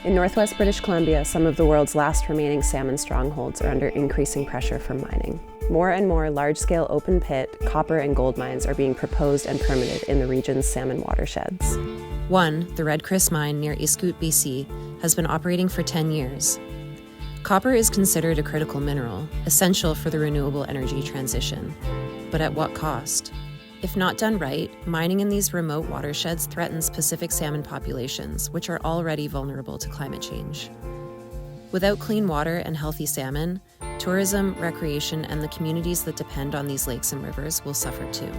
In northwest British Columbia, some of the world's last remaining salmon strongholds are under increasing pressure from mining. More and more large-scale open-pit copper and gold mines are being proposed and permitted in the region's salmon watersheds. One, the Red Chris mine near Iskoot, BC, has been operating for 10 years. Copper is considered a critical mineral, essential for the renewable energy transition. But at what cost? If not done right, mining in these remote watersheds threatens Pacific salmon populations, which are already vulnerable to climate change. Without clean water and healthy salmon, tourism, recreation, and the communities that depend on these lakes and rivers will suffer too.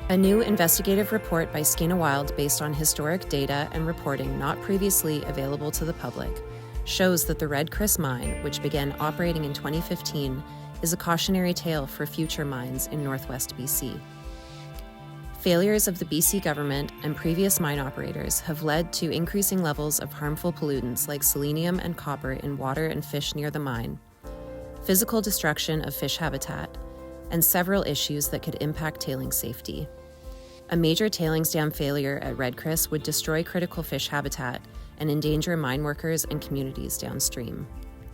A new investigative report by Skeena Wild based on historic data and reporting not previously available to the public shows that the Red Chris mine, which began operating in 2015, is a cautionary tale for future mines in northwest BC. Failures of the BC government and previous mine operators have led to increasing levels of harmful pollutants like selenium and copper in water and fish near the mine, physical destruction of fish habitat, and several issues that could impact tailing safety. A major tailings dam failure at Red Chris would destroy critical fish habitat and endanger mine workers and communities downstream.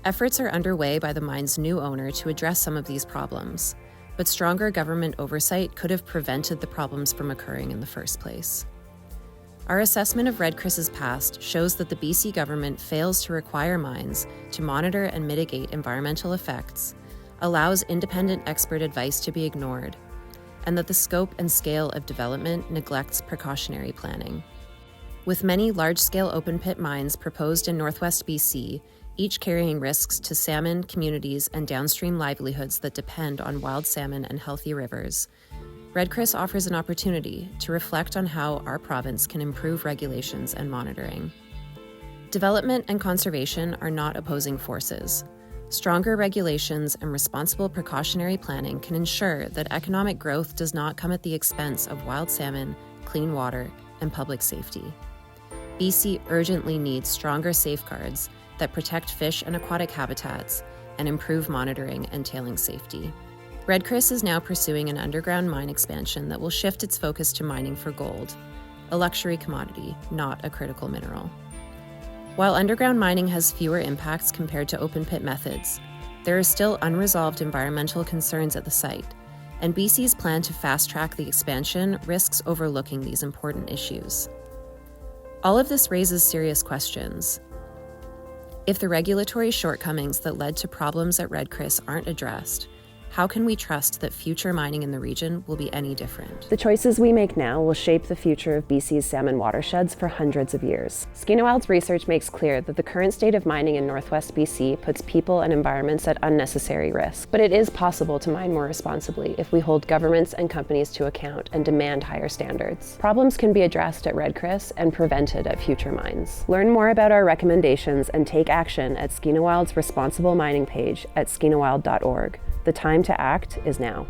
Efforts are underway by the mine's new owner to address some of these problems, but stronger government oversight could have prevented the problems from occurring in the first place. Our assessment of Red Chris's past shows that the BC government fails to require mines to monitor and mitigate environmental effects, allows independent expert advice to be ignored, and that the scope and scale of development neglects precautionary planning. With many large-scale open-pit mines proposed in northwest BC, each carrying risks to salmon, communities, and downstream livelihoods that depend on wild salmon and healthy rivers, Red Chris offers an opportunity to reflect on how our province can improve regulations and monitoring. Development and conservation are not opposing forces. Stronger regulations and responsible precautionary planning can ensure that economic growth does not come at the expense of wild salmon, clean water, and public safety. BC urgently needs stronger safeguards that protect fish and aquatic habitats and improve monitoring and tailing safety. Red Chris is now pursuing an underground mine expansion that will shift its focus to mining for gold, a luxury commodity, not a critical mineral. While underground mining has fewer impacts compared to open-pit methods, there are still unresolved environmental concerns at the site, and BC's plan to fast-track the expansion risks overlooking these important issues. All of this raises serious questions. If the regulatory shortcomings that led to problems at Red Chris aren't addressed, how can we trust that future mining in the region will be any different? The choices we make now will shape the future of BC's salmon watersheds for hundreds of years. Skeena Wild's research makes clear that the current state of mining in northwest BC puts people and environments at unnecessary risk. But it is possible to mine more responsibly if we hold governments and companies to account and demand higher standards. Problems can be addressed at Red Chris and prevented at future mines. Learn more about our recommendations and take action at Skeena Wild's Responsible Mining page at skeenawild.org. The time to act is now.